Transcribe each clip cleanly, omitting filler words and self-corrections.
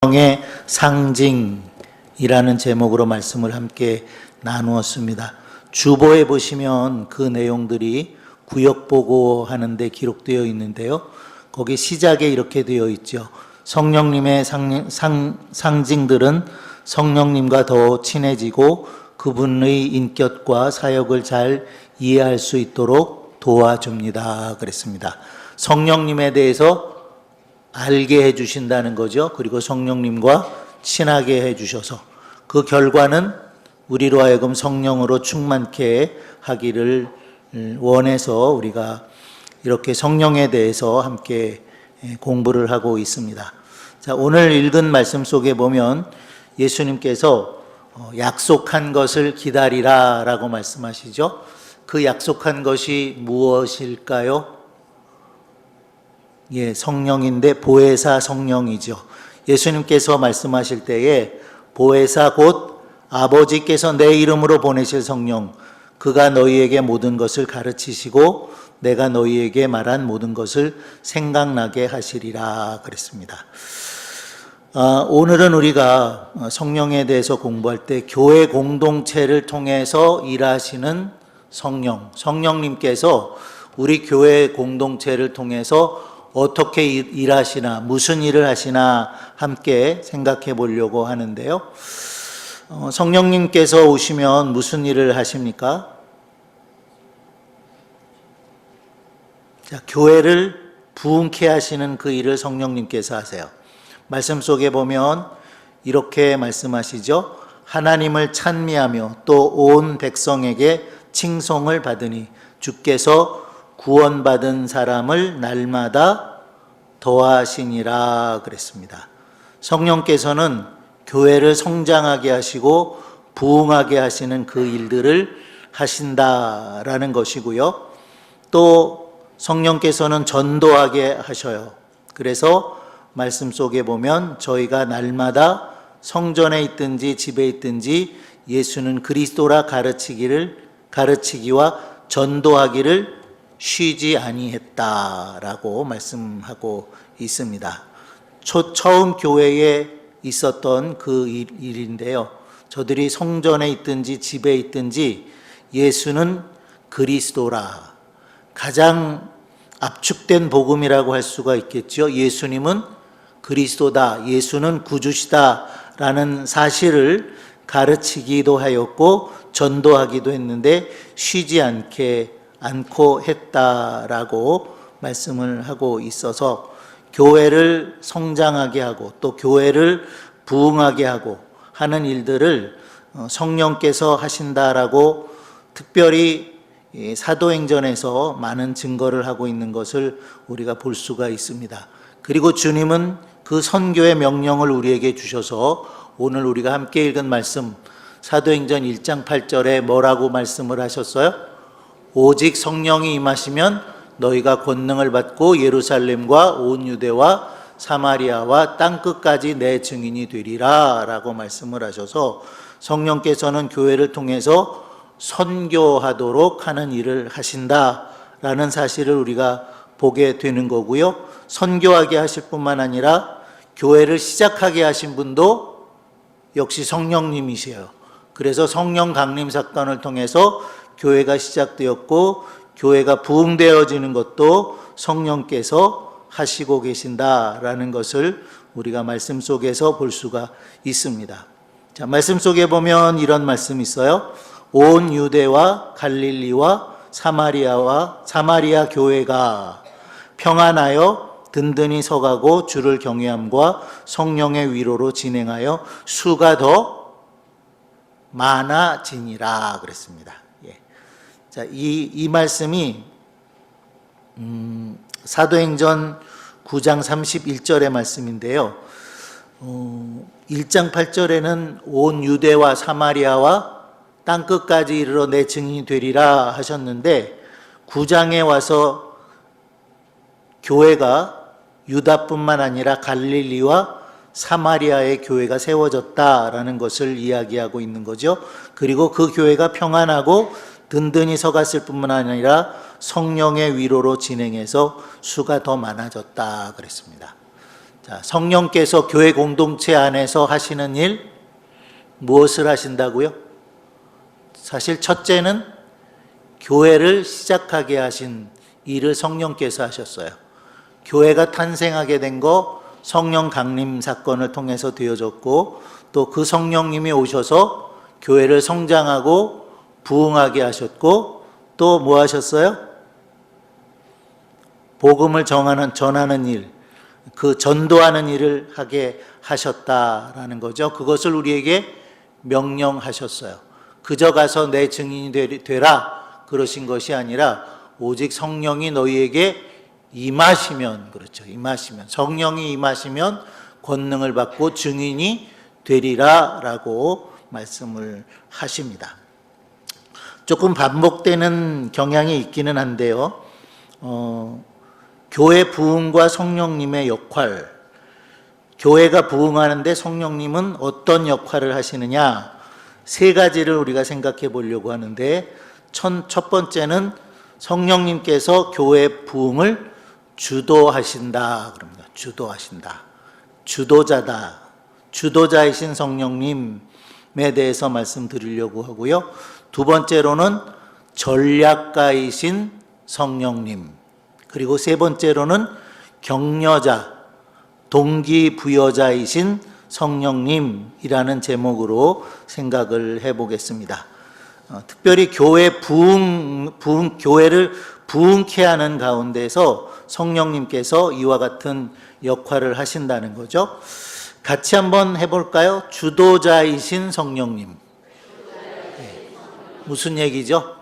성령의 상징이라는 제목으로 말씀을 함께 나누었습니다. 주보에 보시면 그 내용들이 구역보고 하는데 기록되어 있는데요. 거기 시작에 이렇게 되어 있죠. 성령님의 상징들은 성령님과 더 친해지고 그분의 인격과 사역을 잘 이해할 수 있도록 도와줍니다. 그랬습니다. 성령님에 대해서 알게 해주신다는 거죠. 그리고 성령님과 친하게 해주셔서 그 결과는 우리로 하여금 성령으로 충만케 하기를 원해서 우리가 이렇게 성령에 대해서 함께 공부를 하고 있습니다. 자, 오늘 읽은 말씀 속에 보면 예수님께서 약속한 것을 기다리라 라고 말씀하시죠. 그 약속한 것이 무엇일까요? 성령인데 보혜사 성령이죠. 예수님께서 말씀하실 때에 보혜사 곧 아버지께서 내 이름으로 보내실 성령, 그가 너희에게 모든 것을 가르치시고 내가 너희에게 말한 모든 것을 생각나게 하시리라 그랬습니다. 오늘은 우리가 성령에 대해서 공부할 때 교회 공동체를 통해서 일하시는 성령님께서 우리 교회 공동체를 통해서 어떻게 일하시나, 무슨 일을 하시나 함께 생각해 보려고 하는데요. 성령님께서 오시면 무슨 일을 하십니까? 자, 교회를 부흥케 하시는 그 일을 성령님께서 하세요. 말씀 속에 보면 이렇게 말씀하시죠. 하나님을 찬미하며 또 온 백성에게 칭송을 받으니 주께서 구원받은 사람을 날마다 더하시니라 그랬습니다. 성령께서는 교회를 성장하게 하시고 부흥하게 하시는 그 일들을 하신다라는 것이고요. 또 성령께서는 전도하게 하셔요. 그래서 말씀 속에 보면 저희가 날마다 성전에 있든지 집에 있든지 예수는 그리스도라 가르치기와 전도하기를 쉬지 아니했다라고 말씀하고 있습니다. 처음 교회에 있었던 그 일인데요. 저들이 성전에 있든지 집에 있든지 예수는 그리스도라, 가장 압축된 복음이라고 할 수가 있겠죠. 예수님은 그리스도다, 예수는 구주시다라는 사실을 가르치기도 하였고 전도하기도 했는데 쉬지 않고 했다라고 말씀을 하고 있어서 교회를 성장하게 하고 또 교회를 부흥하게 하고 하는 일들을 성령께서 하신다라고 특별히 사도행전에서 많은 증거를 하고 있는 것을 우리가 볼 수가 있습니다. 그리고 주님은 그 선교의 명령을 우리에게 주셔서 오늘 우리가 함께 읽은 말씀 사도행전 1장 8절에 뭐라고 말씀을 하셨어요? 오직 성령이 임하시면 너희가 권능을 받고 예루살렘과 온 유대와 사마리아와 땅끝까지 내 증인이 되리라 라고 말씀을 하셔서 성령께서는 교회를 통해서 선교하도록 하는 일을 하신다라는 사실을 우리가 보게 되는 거고요. 선교하게 하실 뿐만 아니라 교회를 시작하게 하신 분도 역시 성령님이세요. 그래서 성령 강림 사건을 통해서 교회가 시작되었고 교회가 부흥되어지는 것도 성령께서 하시고 계신다라는 것을 우리가 말씀 속에서 볼 수가 있습니다. 자, 말씀 속에 보면 이런 말씀이 있어요. 온 유대와 갈릴리와 사마리아 교회가 평안하여 든든히 서가고 주를 경외함과 성령의 위로로 진행하여 수가 더 많아지니라 그랬습니다. 자, 이 말씀이 사도행전 9장 31절의 말씀인데요. 1장 8절에는 온 유대와 사마리아와 땅끝까지 이르러 내 증인이 되리라 하셨는데 9장에 와서 교회가 유다뿐만 아니라 갈릴리와 사마리아의 교회가 세워졌다라는 것을 이야기하고 있는 거죠. 그리고 그 교회가 평안하고 든든히 서갔을 뿐만 아니라 성령의 위로로 진행해서 수가 더 많아졌다 그랬습니다. 자, 성령께서 교회 공동체 안에서 하시는 일, 무엇을 하신다고요? 사실 첫째는 교회를 시작하게 하신 일을 성령께서 하셨어요. 교회가 탄생하게 된 거 성령 강림 사건을 통해서 되어졌고, 또 그 성령님이 오셔서 교회를 성장하고 부흥하게 하셨고, 또 뭐 하셨어요? 복음을 전하는 일, 그 전도하는 일을 하게 하셨다라는 거죠. 그것을 우리에게 명령하셨어요. 그저 가서 내 증인이 되라 그러신 것이 아니라 오직 성령이 너희에게 임하시면, 그렇죠, 임하시면, 성령이 임하시면 권능을 받고 증인이 되리라 라고 말씀을 하십니다. 조금 반복되는 경향이 있기는 한데요, 교회 부흥과 성령님의 역할, 교회가 부흥하는데 성령님은 어떤 역할을 하시느냐, 세 가지를 우리가 생각해 보려고 하는데, 첫 번째는 성령님께서 교회 부흥을 주도하신다 그럽니다. 주도하신다. 주도자다. 주도자이신 성령님에 대해서 말씀드리려고 하고요. 두 번째로는 전략가이신 성령님, 그리고 세 번째로는 격려자, 동기부여자이신 성령님이라는 제목으로 생각을 해보겠습니다. 특별히 교회를 부흥케 하는 가운데서 성령님께서 이와 같은 역할을 하신다는 거죠. 같이 한번 해볼까요? 주도자이신 성령님. 무슨 얘기죠?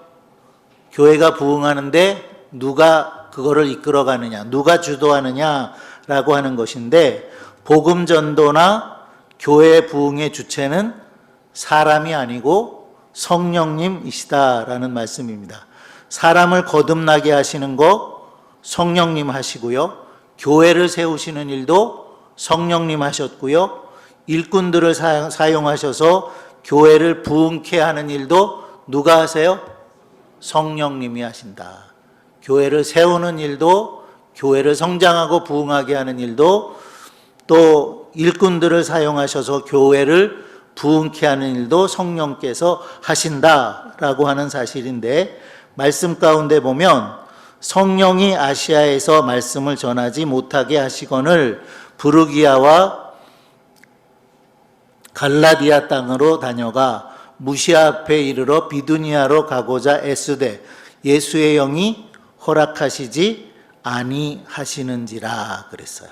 교회가 부흥하는데 누가 그거를 이끌어가느냐, 누가 주도하느냐라고 하는 것인데, 복음 전도나 교회 부흥의 주체는 사람이 아니고 성령님이시다라는 말씀입니다. 사람을 거듭나게 하시는 거 성령님 하시고요, 교회를 세우시는 일도 성령님 하셨고요, 일꾼들을 사용하셔서 교회를 부흥케 하는 일도 누가 하세요? 성령님이 하신다. 교회를 세우는 일도, 교회를 성장하고 부흥하게 하는 일도, 또 일꾼들을 사용하셔서 교회를 부흥케 하는 일도 성령께서 하신다라고 하는 사실인데, 말씀 가운데 보면 성령이 아시아에서 말씀을 전하지 못하게 하시거늘 부르기아와 갈라디아 땅으로 다녀가 무시아 앞에 이르러 비두니아로 가고자 애쓰되 예수의 영이 허락하시지 아니하시는지라 그랬어요.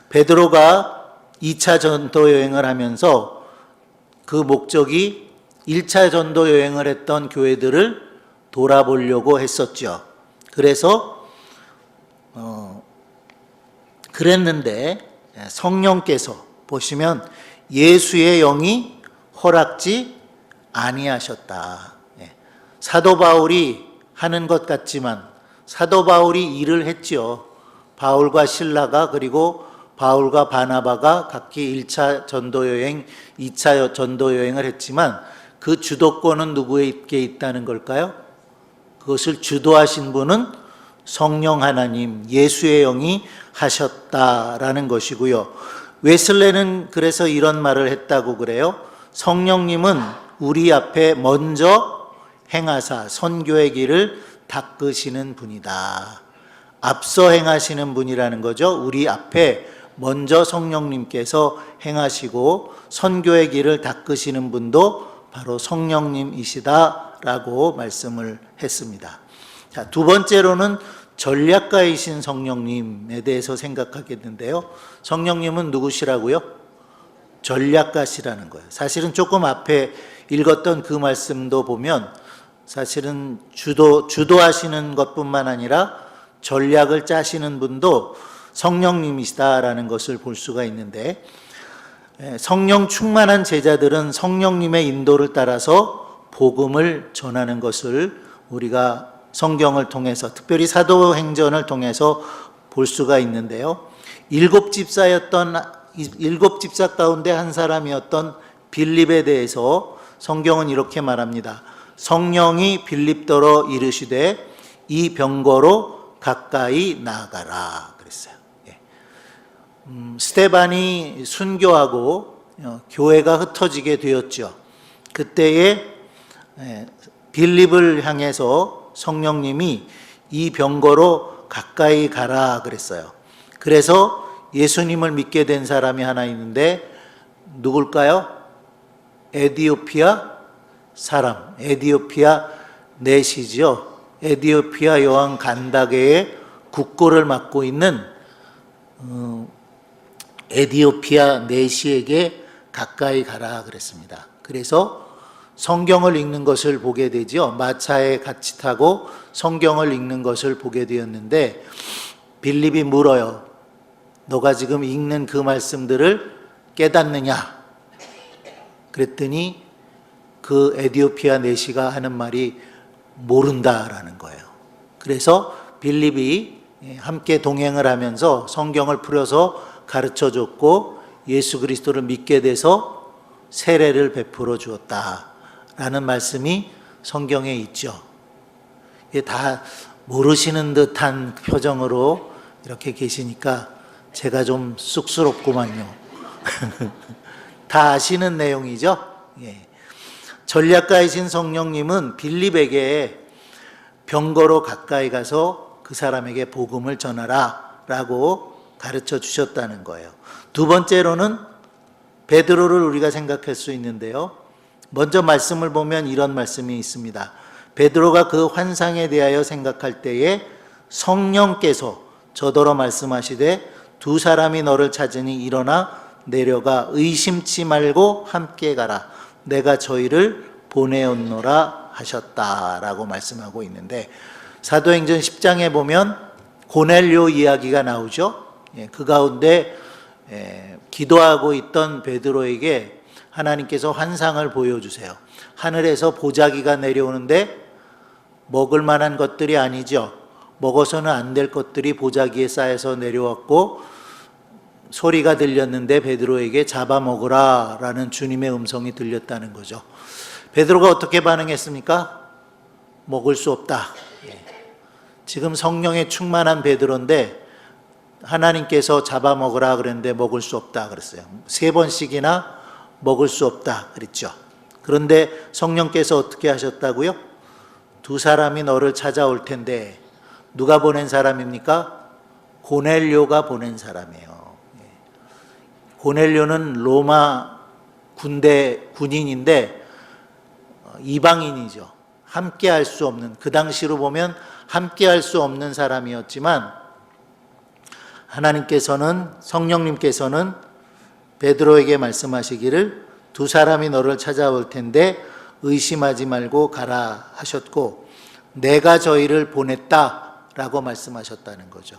베드로가 2차 전도 여행을 하면서 그 목적이 1차 전도 여행을 했던 교회들을 돌아보려고 했었죠. 그래서 그랬는데 성령께서 보시면 예수의 영이 허락지 아니하셨다. 사도 바울이 하는 것 같지만 사도 바울이 일을 했죠. 바울과 실라가, 그리고 바울과 바나바가 각기 1차 전도여행, 2차 전도여행을 했지만 그 주도권은 누구에게 있다는 걸까요? 그것을 주도하신 분은 성령 하나님, 예수의 영이 하셨다라는 것이고요. 웨슬레는 그래서 이런 말을 했다고 그래요. 성령님은 우리 앞에 먼저 행하사 선교의 길을 닦으시는 분이다. 앞서 행하시는 분이라는 거죠. 우리 앞에 먼저 성령님께서 행하시고 선교의 길을 닦으시는 분도 바로 성령님이시다라고 말씀을 했습니다. 자, 두 번째로는 전략가이신 성령님에 대해서 생각하겠는데요. 성령님은 누구시라고요? 전략가시라는 거예요. 사실은 조금 앞에 읽었던 그 말씀도 보면 사실은 주도하시는 것뿐만 아니라 전략을 짜시는 분도 성령님이시다라는 것을 볼 수가 있는데, 성령 충만한 제자들은 성령님의 인도를 따라서 복음을 전하는 것을 우리가 성경을 통해서, 특별히 사도행전을 통해서 볼 수가 있는데요. 일곱 집사 가운데 한 사람이었던 빌립에 대해서 성경은 이렇게 말합니다. 성령이 빌립더러 이르시되 이 병거로 가까이 나아가라 그랬어요. 스데반이 순교하고 교회가 흩어지게 되었죠. 그때에 빌립을 향해서 성령님이 이 병거로 가까이 가라 그랬어요. 그래서 예수님을 믿게 된 사람이 하나 있는데 누굴까요? 에디오피아 사람, 에디오피아 넷이죠. 에디오피아 여왕 간다게의 국고를 맡고 있는 에디오피아 넷이에게 가까이 가라 그랬습니다. 그래서 성경을 읽는 것을 보게 되죠. 마차에 같이 타고 성경을 읽는 것을 보게 되었는데 빌립이 물어요. 너가 지금 읽는 그 말씀들을 깨닫느냐? 그랬더니 그 에디오피아 내시가 하는 말이 모른다라는 거예요. 그래서 빌립이 함께 동행을 하면서 성경을 풀어서 가르쳐 줬고 예수 그리스도를 믿게 돼서 세례를 베풀어 주었다라는 말씀이 성경에 있죠. 이게 다 모르시는 듯한 표정으로 이렇게 계시니까 제가 좀 쑥스럽구만요. 다 아시는 내용이죠. 예. 전략가이신 성령님은 빌립에게 병거로 가까이 가서 그 사람에게 복음을 전하라 라고 가르쳐 주셨다는 거예요. 두 번째로는 베드로를 우리가 생각할 수 있는데요. 먼저 말씀을 보면 이런 말씀이 있습니다. 베드로가 그 환상에 대하여 생각할 때에 성령께서 저더러 말씀하시되 두 사람이 너를 찾으니 일어나 내려가 의심치 말고 함께 가라. 내가 저희를 보내었노라 하셨다라고 말씀하고 있는데 사도행전 10장에 보면 고넬료 이야기가 나오죠. 그 가운데 기도하고 있던 베드로에게 하나님께서 환상을 보여주세요. 하늘에서 보자기가 내려오는데 먹을 만한 것들이 아니죠. 먹어서는 안 될 것들이 보자기에 쌓여서 내려왔고 소리가 들렸는데 베드로에게 잡아먹으라 라는 주님의 음성이 들렸다는 거죠. 베드로가 어떻게 반응했습니까? 먹을 수 없다. 지금 성령에 충만한 베드로인데 하나님께서 잡아먹으라 그랬는데 먹을 수 없다 그랬어요. 3번씩이나 먹을 수 없다 그랬죠. 그런데 성령께서 어떻게 하셨다고요? 두 사람이 너를 찾아올 텐데 누가 보낸 사람입니까? 고넬료가 보낸 사람이에요. 고넬료는 로마 군대 군인인데 이방인이죠. 함께 할 수 없는, 그 당시로 보면 함께 할 수 없는 사람이었지만 하나님께서는, 성령님께서는 베드로에게 말씀하시기를 두 사람이 너를 찾아올 텐데 의심하지 말고 가라 하셨고 내가 저희를 보냈다라고 말씀하셨다는 거죠.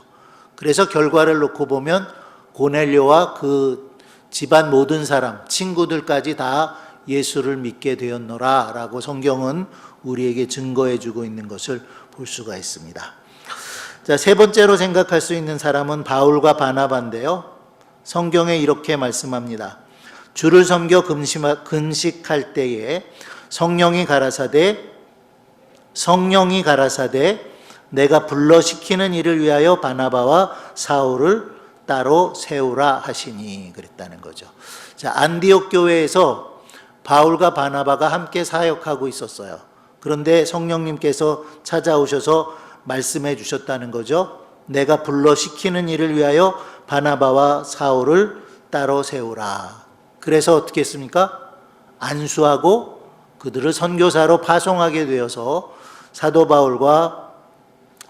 그래서 결과를 놓고 보면 고넬료와 그 집안 모든 사람, 친구들까지 다 예수를 믿게 되었노라 라고 성경은 우리에게 증거해 주고 있는 것을 볼 수가 있습니다. 자, 세 번째로 생각할 수 있는 사람은 바울과 바나바인데요. 성경에 이렇게 말씀합니다. 주를 섬겨 금식할 때에 성령이 가라사대 내가 불러 시키는 일을 위하여 바나바와 사울을 따로 세우라 하시니 그랬다는 거죠. 자, 안디옥 교회에서 바울과 바나바가 함께 사역하고 있었어요. 그런데 성령님께서 찾아오셔서 말씀해 주셨다는 거죠. 내가 불러 시키는 일을 위하여 바나바와 사울을 따로 세우라. 그래서 어떻게 했습니까? 안수하고 그들을 선교사로 파송하게 되어서 사도 바울과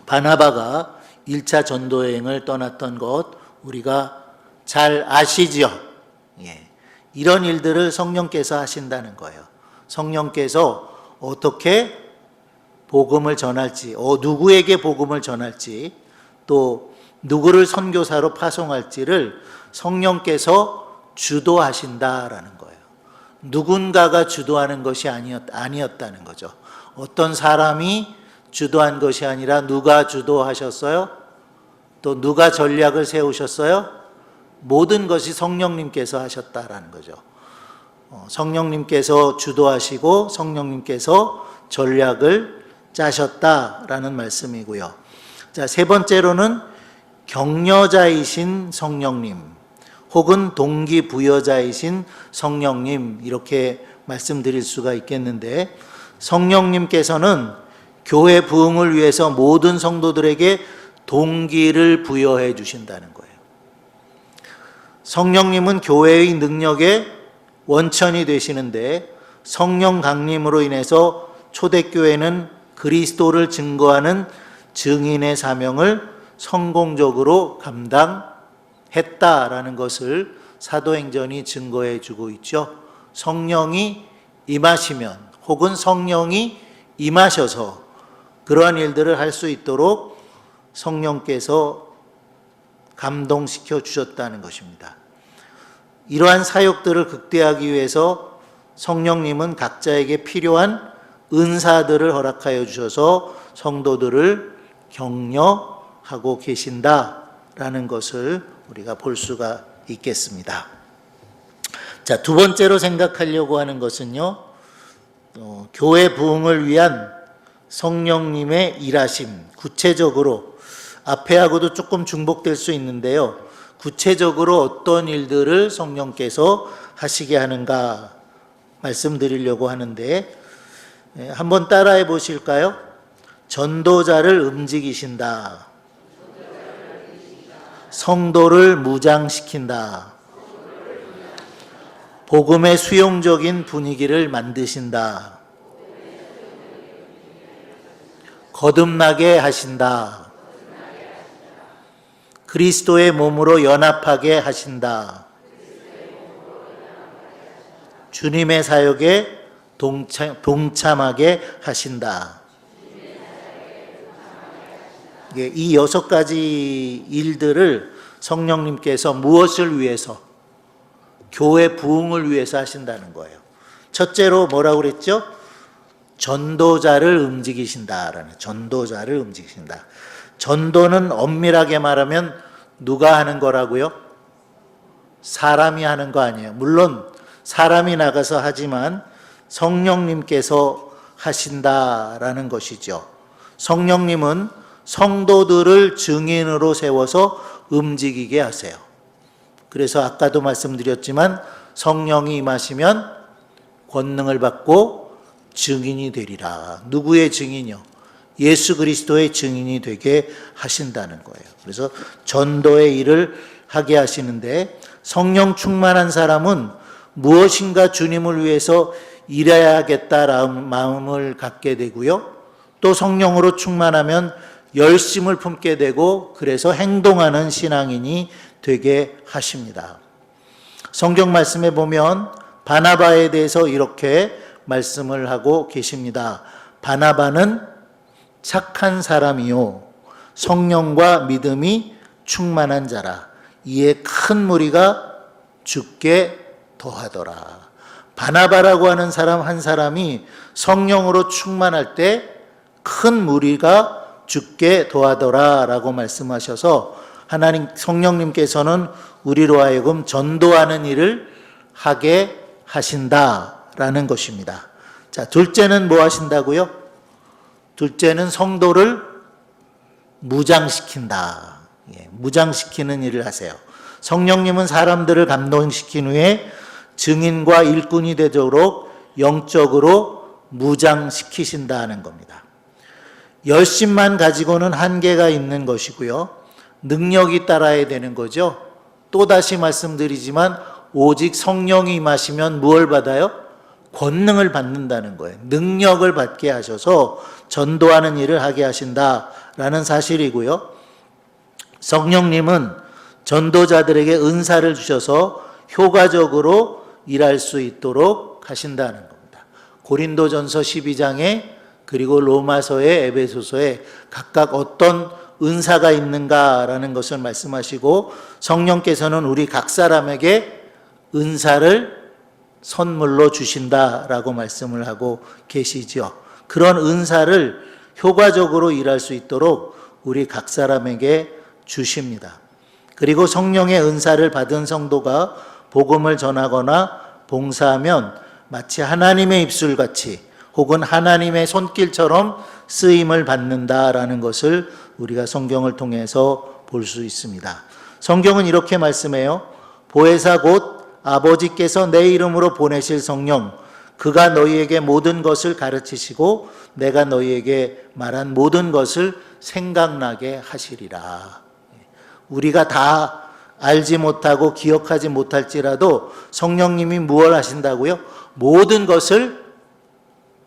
바나바가 1차 전도여행을 떠났던 것 우리가 잘 아시죠? 예. 이런 일들을 성령께서 하신다는 거예요. 성령께서 어떻게 복음을 전할지, 누구에게 복음을 전할지, 또 누구를 선교사로 파송할지를 성령께서 주도하신다라는 거예요. 누군가가 주도하는 것이 아니었다는 거죠. 어떤 사람이 주도한 것이 아니라 누가 주도하셨어요? 또 누가 전략을 세우셨어요? 모든 것이 성령님께서 하셨다라는 거죠. 성령님께서 주도하시고 성령님께서 전략을 짜셨다라는 말씀이고요. 자, 세 번째로는 격려자이신 성령님. 혹은 동기부여자이신 성령님, 이렇게 말씀드릴 수가 있겠는데, 성령님께서는 교회 부흥을 위해서 모든 성도들에게 동기를 부여해 주신다는 거예요. 성령님은 교회의 능력의 원천이 되시는데, 성령 강림으로 인해서 초대교회는 그리스도를 증거하는 증인의 사명을 성공적으로 감당했다라는 것을 사도행전이 증거해 주고 있죠. 성령이 임하시면, 혹은 성령이 임하셔서 그러한 일들을 할 수 있도록 성령께서 감동시켜 주셨다는 것입니다. 이러한 사역들을 극대화하기 위해서 성령님은 각자에게 필요한 은사들을 허락하여 주셔서 성도들을 격려하고 계신다라는 것을 우리가 볼 수가 있겠습니다. 자, 두 번째로 생각하려고 하는 것은요, 교회 부흥을 위한 성령님의 일하심, 구체적으로 앞에하고도 조금 중복될 수 있는데요, 구체적으로 어떤 일들을 성령께서 하시게 하는가 말씀드리려고 하는데, 한번 따라해 보실까요? 전도자를 움직이신다. 성도를 무장시킨다. 복음의 수용적인 분위기를 만드신다. 거듭나게 하신다. 그리스도의 몸으로 연합하게 하신다. 주님의 사역에 동참하게 하신다. 이 6가지 일들을 성령님께서 무엇을 위해서? 교회 부흥을 위해서 하신다는 거예요. 첫째로 뭐라고 그랬죠? 전도자를 움직이신다라는, 전도자를 움직이신다. 전도는 엄밀하게 말하면 누가 하는 거라고요? 사람이 하는 거 아니에요. 물론 사람이 나가서 하지만 성령님께서 하신다라는 것이죠. 성령님은 성도들을 증인으로 세워서 움직이게 하세요. 그래서 아까도 말씀드렸지만 성령이 임하시면 권능을 받고 증인이 되리라. 누구의 증인이요? 예수 그리스도의 증인이 되게 하신다는 거예요. 그래서 전도의 일을 하게 하시는데, 성령 충만한 사람은 무엇인가 주님을 위해서 일해야겠다라는 마음을 갖게 되고요, 또 성령으로 충만하면 열심을 품게 되고, 그래서 행동하는 신앙인이 되게 하십니다. 성경 말씀에 보면 바나바에 대해서 이렇게 말씀을 하고 계십니다. 바나바는 착한 사람이요 성령과 믿음이 충만한 자라. 이에 큰 무리가 죽게 더하더라. 바나바라고 하는 사람 한 사람이 성령으로 충만할 때 큰 무리가 죽게 더하더라 라고 말씀하셔서, 하나님 성령님께서는 우리로 하여금 전도하는 일을 하게 하신다라는 것입니다. 자, 둘째는 뭐 하신다고요? 둘째는 성도를 무장시킨다. 무장시키는 일을 하세요. 성령님은 사람들을 감동시킨 후에 증인과 일꾼이 되도록 영적으로 무장시키신다는 겁니다. 열심만 가지고는 한계가 있는 것이고요, 능력이 따라야 되는 거죠. 또다시 말씀드리지만 오직 성령이 임하시면 무엇을 받아요? 권능을 받는다는 거예요. 능력을 받게 하셔서 전도하는 일을 하게 하신다라는 사실이고요, 성령님은 전도자들에게 은사를 주셔서 효과적으로 일할 수 있도록 하신다는 겁니다. 고린도전서 12장에 그리고 로마서에 에베소서에 각각 어떤 은사가 있는가라는 것을 말씀하시고, 성령께서는 우리 각 사람에게 은사를 선물로 주신다라고 말씀을 하고 계시죠. 그런 은사를 효과적으로 일할 수 있도록 우리 각 사람에게 주십니다. 그리고 성령의 은사를 받은 성도가 복음을 전하거나 봉사하면 마치 하나님의 입술같이 혹은 하나님의 손길처럼 쓰임을 받는다라는 것을 우리가 성경을 통해서 볼 수 있습니다. 성경은 이렇게 말씀해요. 보혜사 곧 아버지께서 내 이름으로 보내실 성령 그가 너희에게 모든 것을 가르치시고 내가 너희에게 말한 모든 것을 생각나게 하시리라. 우리가 다 알지 못하고 기억하지 못할지라도 성령님이 무엇을 하신다고요? 모든 것을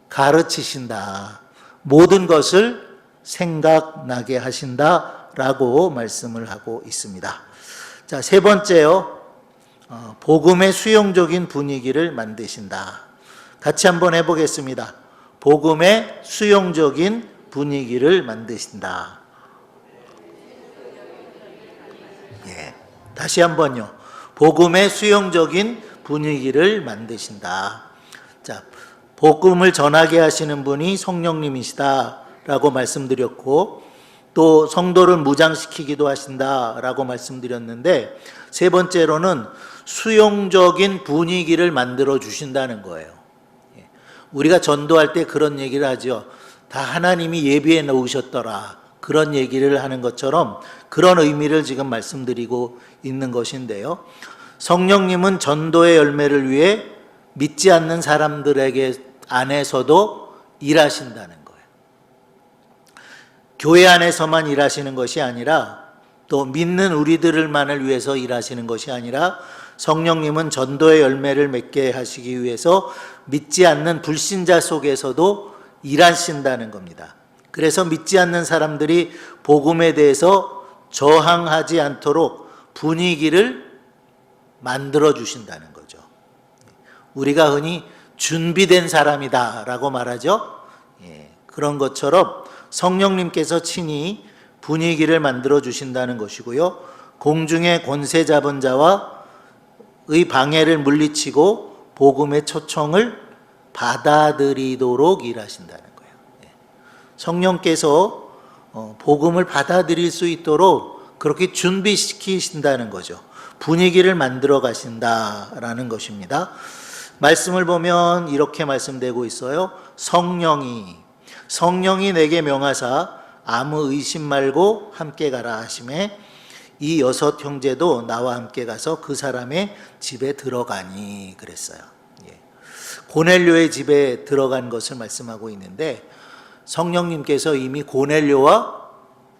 가르치신다. 모든 것을 생각나게 하신다라고 말씀을 하고 있습니다. 자, 세 번째요. 복음의 수용적인 분위기를 만드신다. 같이 한번 해보겠습니다. 복음의 수용적인 분위기를 만드신다. 예, 다시 한번요. 복음의 수용적인 분위기를 만드신다. 자, 복음을 전하게 하시는 분이 성령님이시다라고 말씀드렸고 또 성도를 무장시키기도 하신다라고 말씀드렸는데 세 번째로는 수용적인 분위기를 만들어 주신다는 거예요. 우리가 전도할 때 그런 얘기를 하죠. 다 하나님이 예비해 놓으셨더라. 그런 얘기를 하는 것처럼 그런 의미를 지금 말씀드리고 있는 것인데요. 성령님은 전도의 열매를 위해 믿지 않는 사람들에게 안에서도 일하신다는 거예요. 교회 안에서만 일하시는 것이 아니라 또 믿는 우리들만을 위해서 일하시는 것이 아니라 성령님은 전도의 열매를 맺게 하시기 위해서 믿지 않는 불신자 속에서도 일하신다는 겁니다. 그래서 믿지 않는 사람들이 복음에 대해서 저항하지 않도록 분위기를 만들어 주신다는 거죠. 우리가 흔히 준비된 사람이다라고 말하죠. 그런 것처럼 성령님께서 친히 분위기를 만들어 주신다는 것이고요. 공중의 권세 잡은 자와 의 방해를 물리치고 복음의 초청을 받아들이도록 일하신다는 거예요. 성령께서 복음을 받아들일 수 있도록 그렇게 준비시키신다는 거죠. 분위기를 만들어 가신다라는 것입니다. 말씀을 보면 이렇게 말씀되고 있어요. 성령이 내게 명하사 아무 의심 말고 함께 가라 하시매 이 6 형제도 나와 함께 가서 그 사람의 집에 들어가니 그랬어요. 고넬료의 집에 들어간 것을 말씀하고 있는데 성령님께서 이미 고넬료와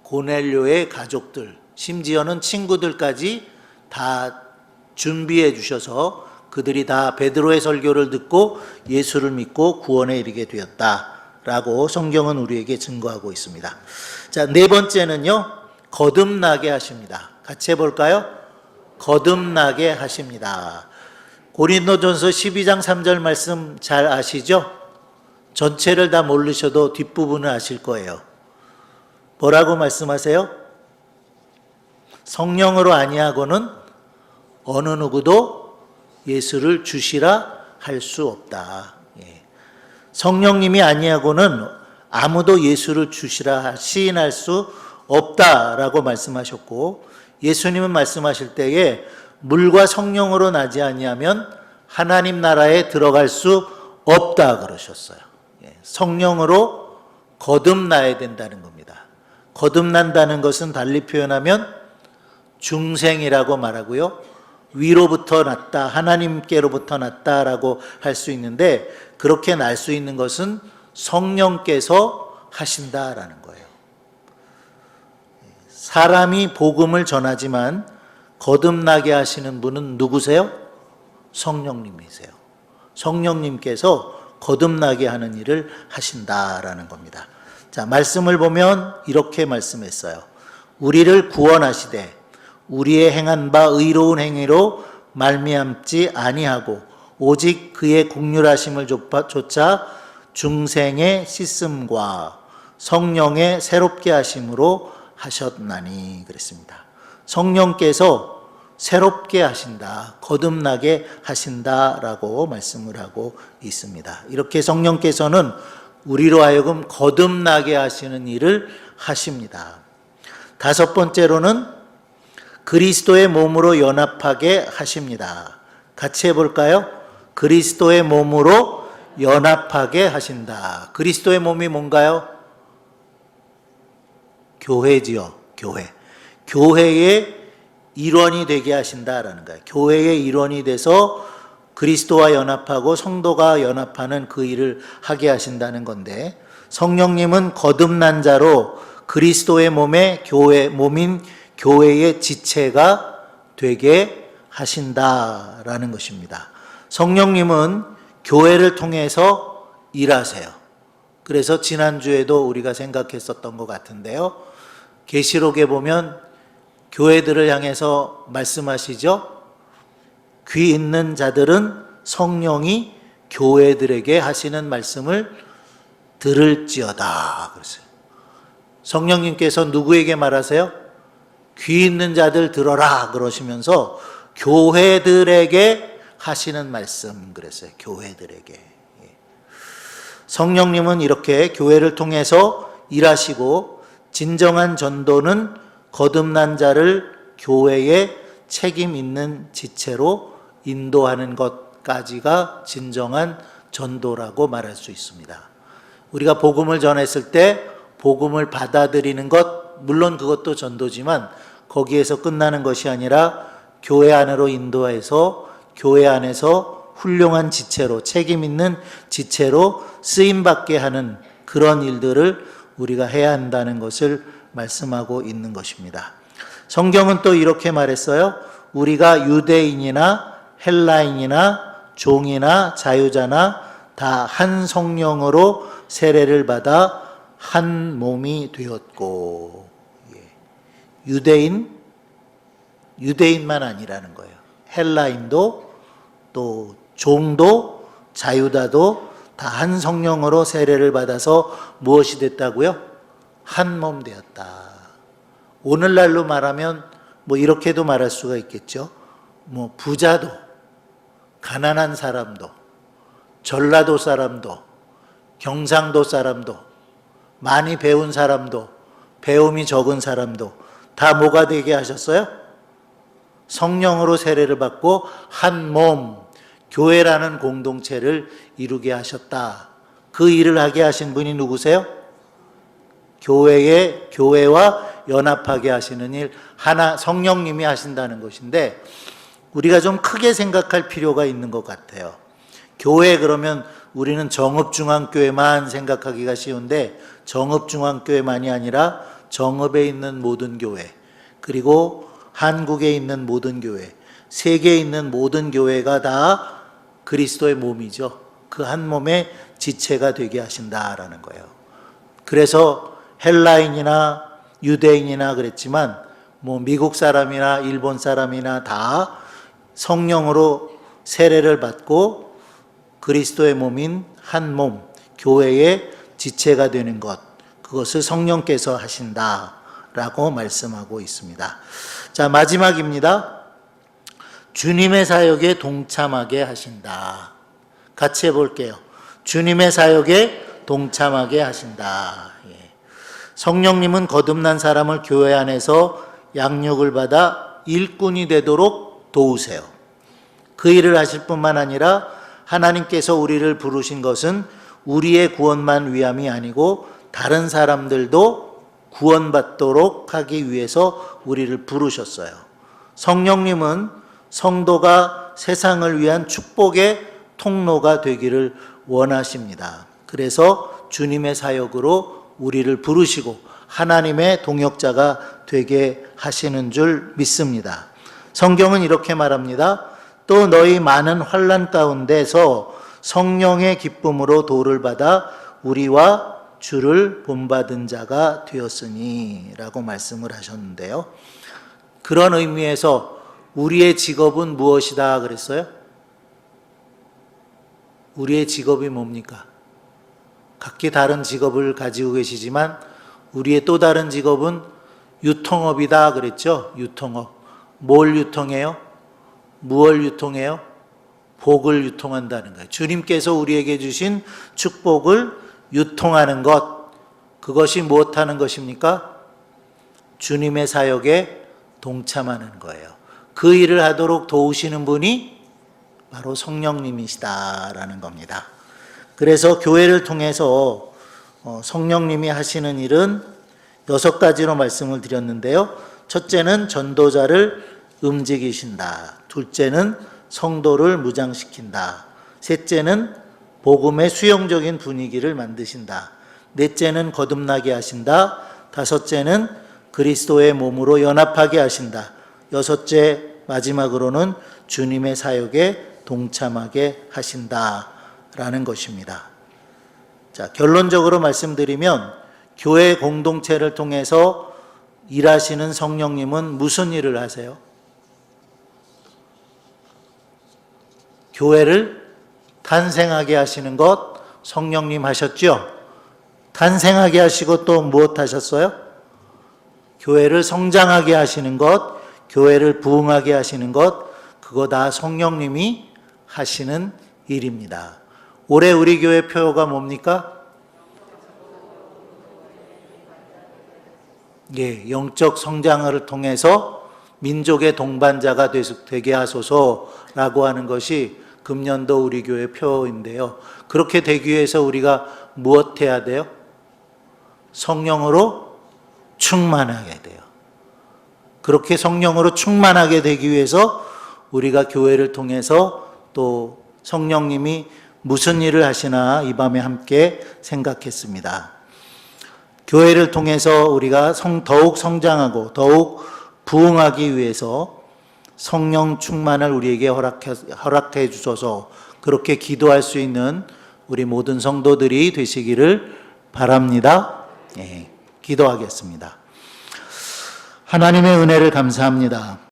고넬료의 가족들 심지어는 친구들까지 다 준비해 주셔서 그들이 다 베드로의 설교를 듣고 예수를 믿고 구원에 이르게 되었다라고 성경은 우리에게 증거하고 있습니다. 자, 네 번째는요. 거듭나게 하십니다. 같이 해볼까요? 거듭나게 하십니다. 고린도전서 12장 3절 말씀 잘 아시죠? 전체를 다 모르셔도 뒷부분을 아실 거예요. 뭐라고 말씀하세요? 성령으로 아니하고는 어느 누구도 예수를 주시라 할 수 없다. 성령님이 아니하고는 아무도 예수를 주시라 시인할 수 없다라고 말씀하셨고 예수님은 말씀하실 때에 물과 성령으로 나지 아니하면 하나님 나라에 들어갈 수 없다 그러셨어요. 성령으로 거듭나야 된다는 겁니다. 거듭난다는 것은 달리 표현하면 중생이라고 말하고요. 위로부터 났다, 하나님께로부터 났다라고 할 수 있는데 그렇게 날 수 있는 것은 성령께서 하신다라는 거예요. 사람이 복음을 전하지만 거듭나게 하시는 분은 누구세요? 성령님이세요. 성령님께서 거듭나게 하는 일을 하신다라는 겁니다. 자, 말씀을 보면 이렇게 말씀했어요. 우리를 구원하시되 우리의 행한 바 의로운 행위로 말미암지 아니하고 오직 그의 긍휼하심을 좇아 중생의 씻음과 성령의 새롭게 하심으로 하셨나니 그랬습니다. 성령께서 새롭게 하신다, 거듭나게 하신다라고 말씀을 하고 있습니다. 이렇게 성령께서는 우리로 하여금 거듭나게 하시는 일을 하십니다. 5번째로는 그리스도의 몸으로 연합하게 하십니다. 같이 해볼까요? 그리스도의 몸으로 연합하게 하신다. 그리스도의 몸이 뭔가요? 교회지요. 교회. 교회의 일원이 되게 하신다라는 거예요. 교회의 일원이 돼서 그리스도와 연합하고 성도가 연합하는 그 일을 하게 하신다는 건데, 성령님은 거듭난 자로 그리스도의 몸인 교회의 지체가 되게 하신다라는 것입니다. 성령님은 교회를 통해서 일하세요. 그래서 지난주에도 우리가 생각했었던 것 같은데요. 계시록에 보면 교회들을 향해서 말씀하시죠. 귀 있는 자들은 성령이 교회들에게 하시는 말씀을 들을지어다 그랬어요. 성령님께서 누구에게 말하세요? 귀 있는 자들 들어라 그러시면서 교회들에게 하시는 말씀 그랬어요. 교회들에게. 성령님은 이렇게 교회를 통해서 일하시고, 진정한 전도는 거듭난 자를 교회의 책임 있는 지체로 인도하는 것까지가 진정한 전도라고 말할 수 있습니다. 우리가 복음을 전했을 때 복음을 받아들이는 것, 물론 그것도 전도지만 거기에서 끝나는 것이 아니라 교회 안으로 인도해서 교회 안에서 훌륭한 지체로, 책임 있는 지체로 쓰임받게 하는 그런 일들을 우리가 해야 한다는 것을 말씀하고 있는 것입니다. 성경은 또 이렇게 말했어요. 우리가 유대인이나 헬라인이나 종이나 자유자나 다 한 성령으로 세례를 받아 한 몸이 되었고, 유대인만 아니라는 거예요. 헬라인도 또 종도 자유다도 다 한 성령으로 세례를 받아서 무엇이 됐다고요? 한 몸 되었다. 오늘날로 말하면 이렇게도 말할 수가 있겠죠. 부자도, 가난한 사람도, 전라도 사람도, 경상도 사람도, 많이 배운 사람도, 배움이 적은 사람도 다 뭐가 되게 하셨어요? 성령으로 세례를 받고 한 몸, 교회라는 공동체를 이루게 하셨다. 그 일을 하게 하신 분이 누구세요? 교회와 연합하게 하시는 일, 하나 성령님이 하신다는 것인데, 우리가 좀 크게 생각할 필요가 있는 것 같아요. 교회 그러면 우리는 정읍중앙교회만 생각하기가 쉬운데, 정읍중앙교회만이 아니라 정읍에 있는 모든 교회, 그리고 한국에 있는 모든 교회, 세계에 있는 모든 교회가 다 그리스도의 몸이죠. 그 한 몸의 지체가 되게 하신다라는 거예요. 그래서 헬라인이나 유대인이나 그랬지만 미국 사람이나 일본 사람이나 다 성령으로 세례를 받고 그리스도의 몸인 한 몸, 교회의 지체가 되는 것, 그것을 성령께서 하신다라고 말씀하고 있습니다. 자, 마지막입니다. 주님의 사역에 동참하게 하신다. 같이 해볼게요. 주님의 사역에 동참하게 하신다. 성령님은 거듭난 사람을 교회 안에서 양육을 받아 일꾼이 되도록 도우세요. 그 일을 하실 뿐만 아니라 하나님께서 우리를 부르신 것은 우리의 구원만 위함이 아니고 다른 사람들도 구원받도록 하기 위해서 우리를 부르셨어요. 성령님은 성도가 세상을 위한 축복의 통로가 되기를 원하십니다. 그래서 주님의 사역으로 우리를 부르시고 하나님의 동역자가 되게 하시는 줄 믿습니다. 성경은 이렇게 말합니다. 또 너희 많은 환난 가운데서 성령의 기쁨으로 도를 받아 우리와 주를 본받은 자가 되었으니 라고 말씀을 하셨는데요. 그런 의미에서 우리의 직업은 무엇이다 그랬어요? 우리의 직업이 뭡니까? 각기 다른 직업을 가지고 계시지만 우리의 또 다른 직업은 유통업이다 그랬죠? 유통업. 뭘 유통해요? 무엇을 유통해요? 복을 유통한다는 거예요. 주님께서 우리에게 주신 축복을 유통하는 것, 그것이 무엇하는 것입니까? 주님의 사역에 동참하는 거예요. 그 일을 하도록 도우시는 분이 바로 성령님이시다라는 겁니다. 그래서 교회를 통해서 성령님이 하시는 일은 6가지로 말씀을 드렸는데요. 첫째는 전도자를 움직이신다. 둘째는 성도를 무장시킨다. 셋째는 복음의 수용적인 분위기를 만드신다. 넷째는 거듭나게 하신다. 다섯째는 그리스도의 몸으로 연합하게 하신다. 여섯째, 마지막으로는 주님의 사역에 동참하게 하신다라는 것입니다. 자, 결론적으로 말씀드리면 교회 공동체를 통해서 일하시는 성령님은 무슨 일을 하세요? 교회를 탄생하게 하시는 것 성령님 하셨죠? 탄생하게 하시고 또 무엇 하셨어요? 교회를 성장하게 하시는 것, 교회를 부흥하게 하시는 것, 그거 다 성령님이 하시는 일입니다. 올해 우리 교회 표어가 뭡니까? 예, 영적 성장을 통해서 민족의 동반자가 되게 하소서라고 하는 것이 금년도 우리 교회 표어인데요. 그렇게 되기 위해서 우리가 무엇 해야 돼요? 성령으로 충만하게 돼요. 그렇게 성령으로 충만하게 되기 위해서 우리가 교회를 통해서 또 성령님이 무슨 일을 하시나 이 밤에 함께 생각했습니다. 교회를 통해서 우리가 더욱 성장하고 더욱 부흥하기 위해서 성령 충만을 우리에게 허락해 주소서, 그렇게 기도할 수 있는 우리 모든 성도들이 되시기를 바랍니다. 네, 기도하겠습니다. 하나님의 은혜를 감사합니다.